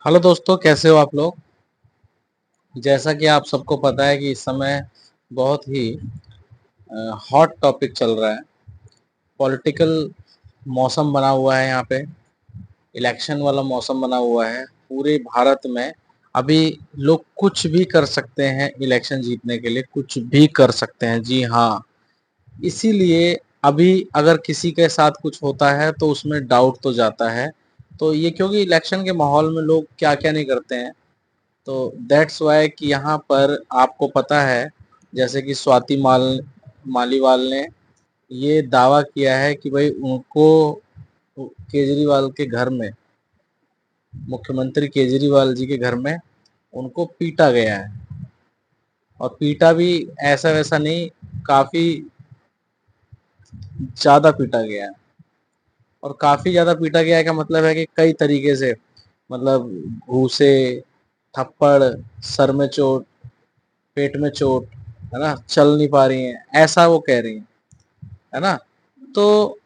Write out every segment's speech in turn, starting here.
Hello दोस्तों, कैसे हो आप लोग। जैसा कि आप सबको पता है कि इस समय बहुत ही हॉट टॉपिक चल रहा है। पॉलिटिकल मौसम बना हुआ है यहाँ पे। इलेक्शन वाला मौसम बना हुआ है पूरे भारत में। अभी लोग कुछ भी कर सकते हैं, इलेक्शन जीतने के लिए कुछ भी कर सकते हैं। जी हाँ, इसीलिए अभी अगर किसी के साथ कुछ होता है तो उसमें डाउट तो जाता है। तो ये क्योंकि इलेक्शन के माहौल में लोग क्या क्या नहीं करते हैं। तो दैट्स वाई कि यहाँ पर आपको पता है, जैसे कि स्वाति मालीवाल ने ये दावा किया है कि भाई उनको केजरीवाल के घर में, मुख्यमंत्री केजरीवाल जी के घर में उनको पीटा गया है। और पीटा भी ऐसा वैसा नहीं, काफी ज्यादा पीटा गया है। और काफी ज्यादा पीटा गया है का मतलब है कि कई तरीके से, मतलब घूसे, थप्पड़, सर में चोट, पेट में चोट, है ना, चल नहीं पा रही हैं, ऐसा वो कह रही हैं, है ना। तो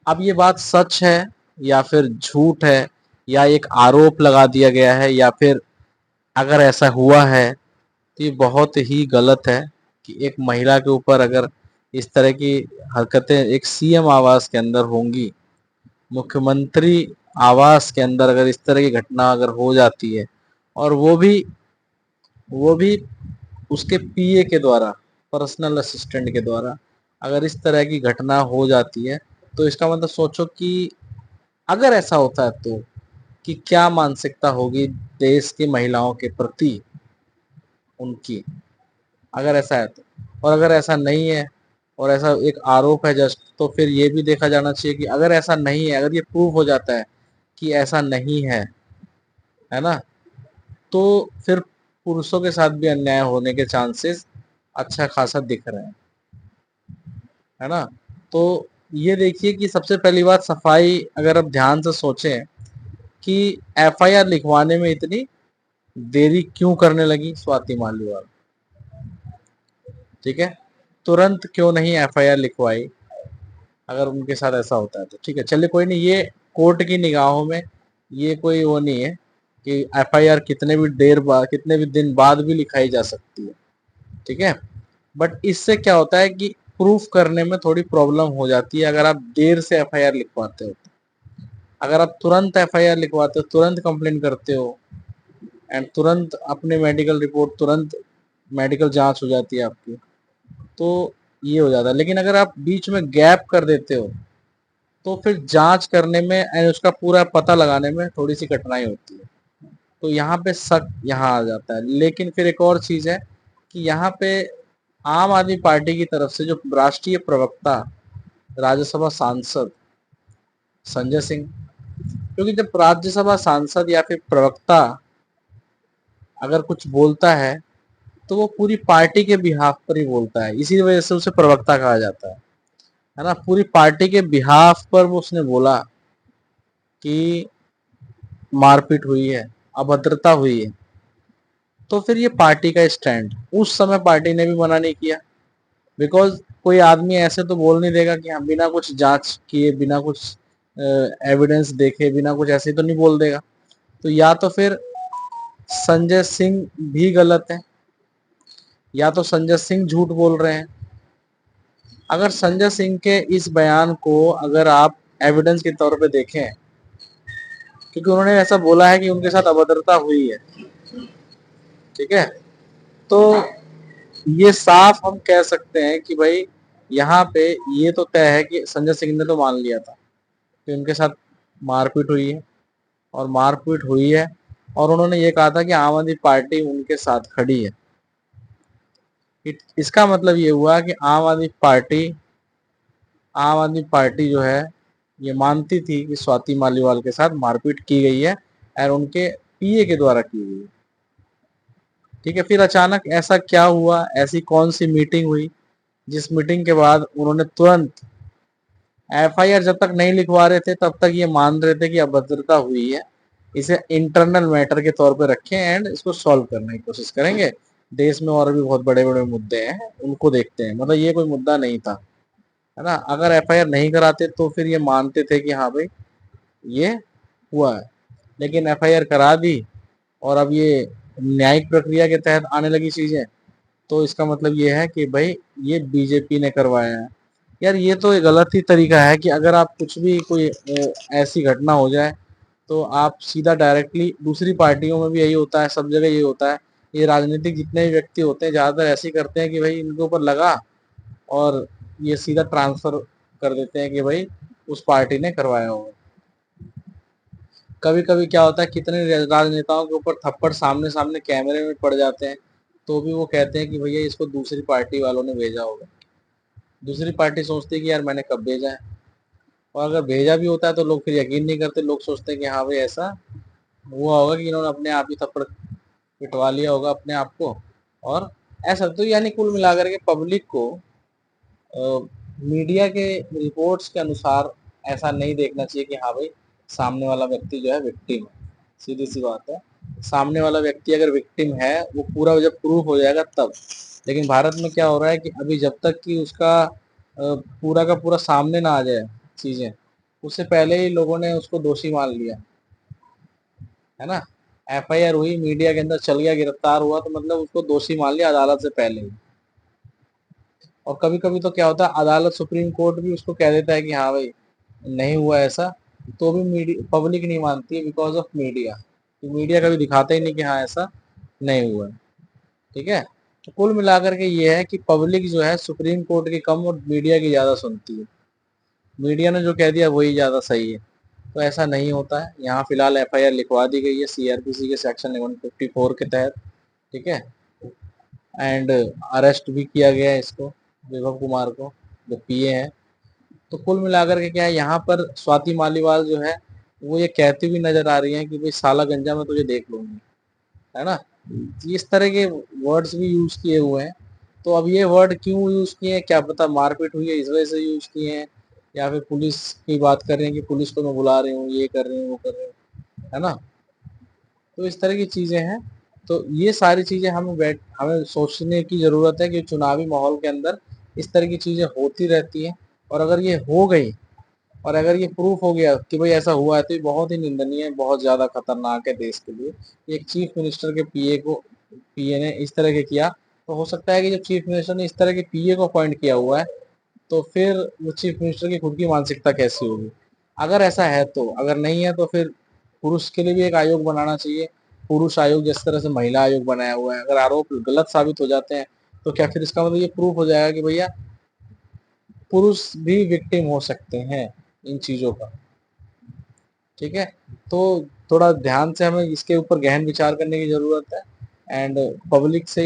अब ये बात सच है या फिर झूठ है, या एक आरोप लगा दिया गया है, या फिर अगर ऐसा हुआ है तो ये बहुत ही गलत है कि एक महिला के ऊपर अगर इस तरह की हरकतें एक सीएम आवास के अंदर होंगी, मुख्यमंत्री आवास के अंदर अगर इस तरह की घटना अगर हो जाती है, और वो भी उसके पीए के द्वारा, पर्सनल असिस्टेंट के द्वारा अगर इस तरह की घटना हो जाती है, तो इसका मतलब सोचो कि अगर ऐसा होता है तो कि क्या मानसिकता होगी देश की महिलाओं के प्रति उनकी, अगर ऐसा है तो। और अगर ऐसा नहीं है और ऐसा एक आरोप है जस्ट, तो फिर ये भी देखा जाना चाहिए कि अगर ऐसा नहीं है, अगर ये प्रूव हो जाता है कि ऐसा नहीं है ना, तो फिर पुरुषों के साथ भी अन्याय होने के चांसेस अच्छा खासा दिख रहे हैं, है ना। तो ये देखिए कि सबसे पहली बात सफाई, अगर आप ध्यान से सोचें कि एफआईआर लिखवाने में इतनी देरी क्यों करने लगी स्वाति मालीवाल। ठीक है, तुरंत क्यों नहीं एफआईआर लिखवाई अगर उनके साथ ऐसा होता है तो। ठीक है, चलिए कोई नहीं, ये कोर्ट की निगाहों में ये कोई वो नहीं है कि एफआईआर कितने भी देर बाद, कितने भी दिन बाद भी लिखाई जा सकती है। ठीक है, बट इससे क्या होता है कि प्रूफ करने में थोड़ी प्रॉब्लम हो जाती है अगर आप देर से एफआईआर लिखवाते हो। अगर आप तुरंत एफआईआर लिखवाते हो, तुरंत कंप्लेन करते हो, एंड तुरंत अपने मेडिकल रिपोर्ट, तुरंत मेडिकल जांच हो जाती है आपकी, तो ये हो जाता है। लेकिन अगर आप बीच में गैप कर देते हो तो फिर जांच करने में एंड उसका पूरा पता लगाने में थोड़ी सी कठिनाई होती है। तो यहाँ पे शक यहाँ आ जाता है। लेकिन फिर एक और चीज है कि यहाँ पे आम आदमी पार्टी की तरफ से जो राष्ट्रीय प्रवक्ता, राज्यसभा सांसद संजय सिंह, क्योंकि जब राज्यसभा सांसद या फिर प्रवक्ता अगर कुछ बोलता है तो वो पूरी पार्टी के बिहाफ पर ही बोलता है, इसी वजह से उसे प्रवक्ता कहा जाता है ना। पूरी पार्टी के बिहाफ पर वो उसने बोला कि मारपीट हुई है, अभद्रता हुई है, तो फिर ये पार्टी का स्टैंड। उस समय पार्टी ने भी मना नहीं किया, बिकॉज कोई आदमी ऐसे तो बोल नहीं देगा कि हम बिना कुछ जांच किए, बिना कुछ एविडेंस देखे, बिना कुछ, ऐसे ही तो नहीं बोल देगा। तो या तो फिर संजय सिंह भी गलत है, या तो संजय सिंह झूठ बोल रहे हैं। अगर संजय सिंह के इस बयान को अगर आप एविडेंस के तौर पे देखें, क्योंकि उन्होंने ऐसा बोला है कि उनके साथ अभद्रता हुई है, ठीक है, तो ये साफ हम कह सकते हैं कि भाई यहाँ पे ये तो तय है कि संजय सिंह ने तो मान लिया था कि उनके साथ मारपीट हुई है, और मारपीट हुई है, और उन्होंने ये कहा था कि आम आदमी पार्टी उनके साथ खड़ी है। इसका मतलब ये हुआ कि आम आदमी पार्टी जो है ये मानती थी कि स्वाति मालीवाल के साथ मारपीट की गई है और उनके पीए के द्वारा की गई है। ठीक है, फिर अचानक ऐसा क्या हुआ, ऐसी कौन सी मीटिंग हुई जिस मीटिंग के बाद उन्होंने तुरंत एफआईआर, जब तक नहीं लिखवा रहे थे तब तक ये मान रहे थे कि अभद्रता हुई है, इसे इंटरनल मैटर के तौर पे रखें एंड इसको सॉल्व करने की कोशिश करेंगे। देश में और भी बहुत बड़े बड़े मुद्दे हैं, उनको देखते हैं, मतलब ये कोई मुद्दा नहीं था, है ना। अगर एफआईआर नहीं कराते तो फिर ये मानते थे कि हाँ भाई ये हुआ है। लेकिन एफआईआर करा दी और अब ये न्यायिक प्रक्रिया के तहत आने लगी चीजें, तो इसका मतलब ये है कि भाई ये बीजेपी ने करवाया है। यार ये तो एक गलत ही तरीका है कि अगर आप कुछ भी कोई ऐसी घटना हो जाए तो आप सीधा डायरेक्टली, दूसरी पार्टियों में भी यही होता है, सब जगह यही होता है, ये राजनीतिक जितने भी व्यक्ति होते हैं ज़्यादातर ऐसे ही करते हैं कि भाई इनके ऊपर लगा और ये सीधा ट्रांसफर कर देते हैं कि भाई उस पार्टी ने करवाया होगा। कभी कभी क्या होता है, कितने राजनेताओं के ऊपर थप्पड़ सामने सामने कैमरे में पड़ जाते हैं, तो भी वो कहते हैं कि भैया इसको दूसरी पार्टी वालों ने भेजा होगा। दूसरी पार्टी सोचती है कि यार मैंने कब भेजा है, और अगर भेजा भी होता है तो लोग फिर यकीन नहीं करते, लोग सोचते हैं कि हाँ भाई ऐसा हुआ होगा कि इन्होंने अपने आप ही थप्पड़ पिटवा लिया होगा अपने आप को। और ऐसा तो यानी कुल मिलाकर के पब्लिक को मीडिया के रिपोर्ट्स के अनुसार ऐसा नहीं देखना चाहिए कि हाँ भाई सामने वाला व्यक्ति जो है विक्टिम है। सीधी सी बात है, सामने वाला व्यक्ति अगर विक्टिम है वो पूरा जब प्रूफ हो जाएगा तब। लेकिन भारत में क्या हो रहा है कि अभी जब तक कि उसका पूरा का पूरा सामने ना आ जाए चीजें, उससे पहले ही लोगों ने उसको दोषी मान लिया है ना। एफआईआर हुई, मीडिया के अंदर चल गया, गिरफ्तार हुआ, तो मतलब उसको दोषी मान लिया अदालत से पहले ही। और कभी कभी तो क्या होता है, अदालत सुप्रीम कोर्ट भी उसको कह देता है कि हाँ भाई नहीं हुआ ऐसा, तो भी मीडिया पब्लिक नहीं मानती है बिकॉज ऑफ मीडिया। तो मीडिया कभी दिखाता ही नहीं कि हाँ ऐसा नहीं हुआ है। ठीक है, तो कुल मिलाकर के ये है कि पब्लिक जो है सुप्रीम कोर्ट की कम और मीडिया की ज्यादा सुनती है। मीडिया ने जो कह दिया वही ज्यादा सही है, तो ऐसा नहीं होता है। यहाँ फिलहाल एफआईआर लिखवा दी गई है सीआरपीसी के सेक्शन 154 के तहत। ठीक है, एंड अरेस्ट भी किया गया है इसको, विभव कुमार को, जो पीए हैं। तो कुल मिलाकर के क्या है, यहाँ पर स्वाति मालीवाल जो है वो ये कहती हुई नजर आ रही है कि भाई साला गंजा मैं तुझे देख लूंगी, है ना। इस तरह के वर्ड्स भी यूज किए हुए हैं। तो अब ये वर्ड क्यों यूज किए हैं क्या पता, मारपीट हुई है इस वजह से यूज किए हैं, या फिर पुलिस की बात कर रहे हैं कि पुलिस को मैं बुला रही हूँ, ये कर रही हूँ, वो कर रही हूँ, है ना। तो इस तरह की चीजें हैं। तो ये सारी चीजें हमें सोचने की जरूरत है कि चुनावी माहौल के अंदर इस तरह की चीजें होती रहती हैं। और अगर ये हो गई और अगर ये प्रूफ हो गया कि भाई ऐसा हुआ है, तो ये बहुत ही निंदनीय है, बहुत ज्यादा खतरनाक है देश के लिए। एक चीफ मिनिस्टर के पीए ने इस तरह के किया, तो हो सकता है कि जब चीफ मिनिस्टर ने इस तरह के पीए को अपॉइंट किया हुआ है, तो फिर वो चीफ मिनिस्टर की खुद की मानसिकता कैसी होगी। अगर ऐसा है तो, अगर नहीं है तो फिर पुरुष के लिए भी एक आयोग बनाना चाहिए, पुरुष आयोग जिस तरह से महिला आयोग बनाया हुआ है। अगर आरोप गलत साबित हो जाते हैं तो क्या फिर इसका मतलब ये प्रूफ हो जाएगा कि भैया पुरुष भी विक्टिम हो सकते हैं इन चीजों का। ठीक है, तो थोड़ा ध्यान से हमें इसके ऊपर गहन विचार करने की जरूरत है। एंड पब्लिक से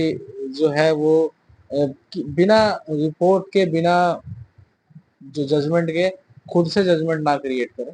जो है वो बिना रिपोर्ट के, बिना जो जजमेंट के खुद से जजमेंट ना क्रिएट करें।